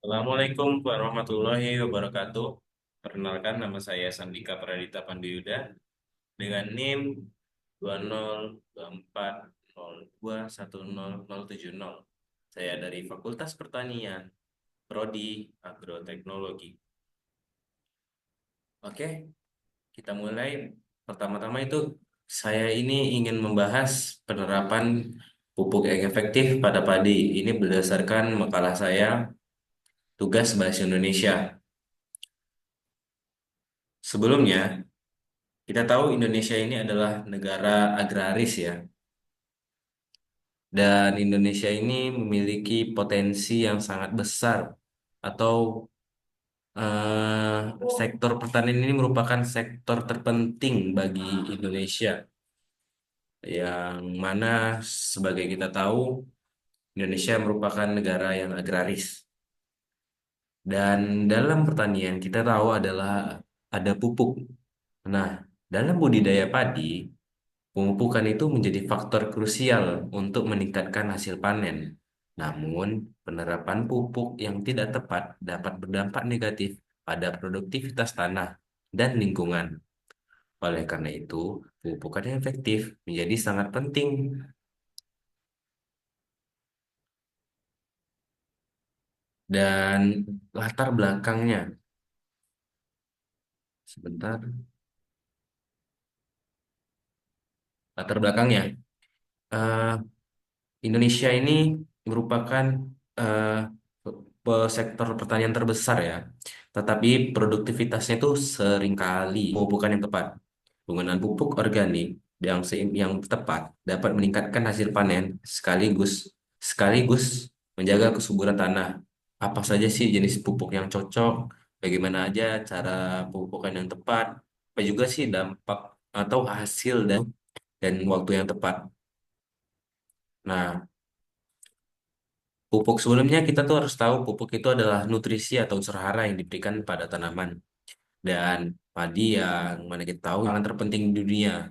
Assalamualaikum warahmatullahi wabarakatuh. Perkenalkan, nama saya Sandika Pradita Panduyuda dengan NIM 2024021070. Saya dari Fakultas Pertanian, Prodi Agroteknologi. Oke, kita mulai. Pertama-tama itu saya ini ingin membahas penerapan pupuk yang efektif pada padi. Ini berdasarkan makalah saya Tugas Bahasa Indonesia. Sebelumnya, kita tahu Indonesia ini adalah negara agraris ya, dan Indonesia ini memiliki potensi yang sangat besar atau sektor pertanian ini merupakan sektor terpenting bagi Indonesia, yang mana sebagai kita tahu Indonesia merupakan negara yang agraris. Dan dalam pertanian kita tahu adalah ada pupuk. Nah, dalam budidaya padi, pemupukan itu menjadi faktor krusial untuk meningkatkan hasil panen. Namun, penerapan pupuk yang tidak tepat dapat berdampak negatif pada produktivitas tanah dan lingkungan. Oleh karena itu, pemupukan yang efektif menjadi sangat penting. Dan latar belakangnya, sebentar, latar belakangnya, eh, Indonesia ini merupakan eh, sektor pertanian terbesar ya, tetapi produktivitasnya itu seringkali pemupukan yang tepat. Penggunaan pupuk organik yang tepat dapat meningkatkan hasil panen sekaligus menjaga kesuburan tanah. Apa saja sih jenis pupuk yang cocok? Bagaimana aja cara pemupukan yang tepat? Apa juga sih dampak atau hasil dan waktu yang tepat? Nah, pupuk sebelumnya kita tuh harus tahu pupuk itu adalah nutrisi atau unsur hara yang diberikan pada tanaman. Dan padi yang mana kita tahu sangat terpenting di dunia,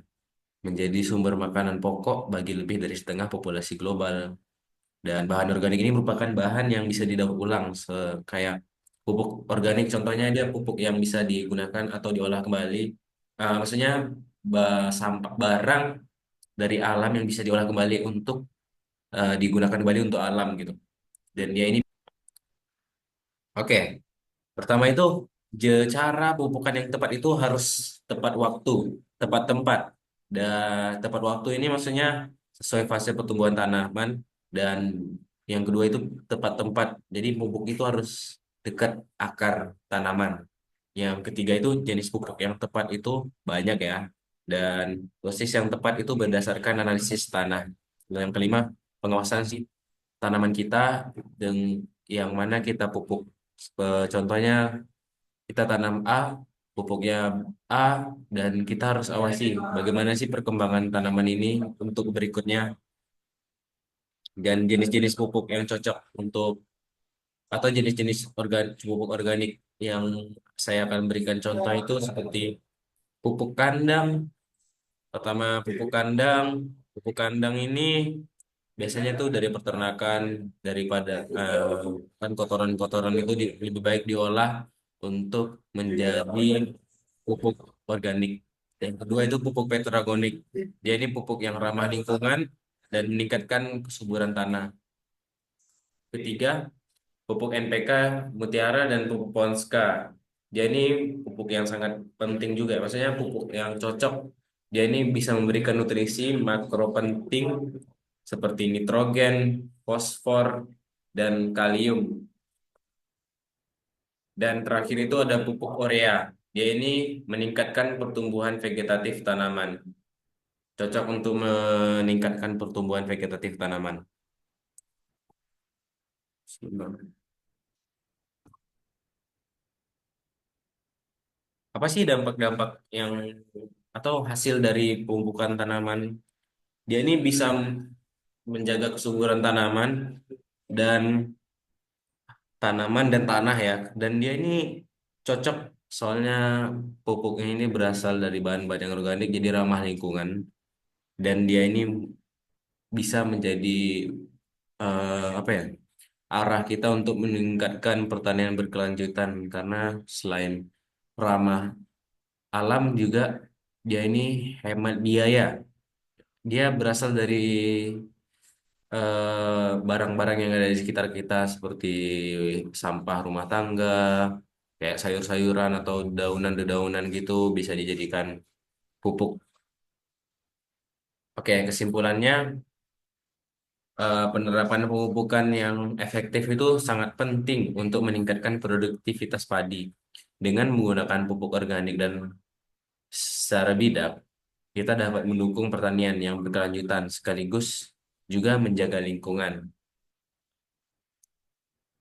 menjadi sumber makanan pokok bagi lebih dari setengah populasi global. Dan bahan organik ini merupakan bahan yang bisa didaur ulang, kayak pupuk organik. Contohnya dia pupuk yang bisa digunakan atau diolah kembali. Maksudnya sampah barang dari alam yang bisa diolah kembali untuk digunakan kembali untuk alam gitu. Dan dia ini, oke. Pertama itu, cara pemupukan yang tepat itu harus tepat waktu, tepat tempat. Dan tepat waktu ini maksudnya sesuai fase pertumbuhan tanaman. Dan yang kedua itu tepat tempat. Jadi pupuk itu harus dekat akar tanaman. Yang ketiga itu jenis pupuk yang tepat itu banyak ya. Dan dosis yang tepat itu berdasarkan analisis tanah. Dan yang kelima, pengawasan si tanaman kita dan yang mana kita pupuk. Contohnya kita tanam A, pupuknya A, dan kita harus awasi bagaimana sih perkembangan tanaman ini untuk berikutnya, dan jenis-jenis pupuk yang cocok untuk atau jenis-jenis pupuk organik yang saya akan berikan contoh itu seperti pupuk kandang. Pertama, pupuk kandang ini biasanya tuh dari peternakan, daripada kan kotoran-kotoran itu lebih baik diolah untuk menjadi pupuk organik. Yang kedua itu pupuk petroorganik. Dia ini pupuk yang ramah lingkungan dan meningkatkan kesuburan tanah. Ketiga, pupuk NPK, Mutiara, dan pupuk Ponska. Dia ini pupuk yang sangat penting juga. Maksudnya pupuk yang cocok. Dia ini bisa memberikan nutrisi makro penting seperti nitrogen, fosfor, dan kalium. Dan terakhir itu ada pupuk urea. Dia ini meningkatkan pertumbuhan vegetatif tanaman. Cocok untuk meningkatkan pertumbuhan vegetatif tanaman. Apa sih dampak-dampak yang atau hasil dari pemupukan tanaman? Dia ini bisa menjaga kesuburan dan dan tanah ya. Dan dia ini cocok soalnya pupuknya ini berasal dari bahan-bahan yang organik, jadi ramah lingkungan. Dan dia ini bisa menjadi apa ya? arah kita untuk meningkatkan pertanian berkelanjutan karena selain ramah alam juga dia ini hemat biaya. Dia berasal dari barang-barang yang ada di sekitar kita seperti sampah rumah tangga, kayak sayur-sayuran atau daunan-dedaunan gitu bisa dijadikan pupuk. Oke, kesimpulannya penerapan pemupukan yang efektif itu sangat penting untuk meningkatkan produktivitas padi. Dengan menggunakan pupuk organik dan secara bidak, kita dapat mendukung pertanian yang berkelanjutan sekaligus juga menjaga lingkungan.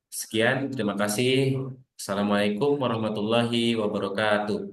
Sekian, terima kasih. Assalamualaikum warahmatullahi wabarakatuh.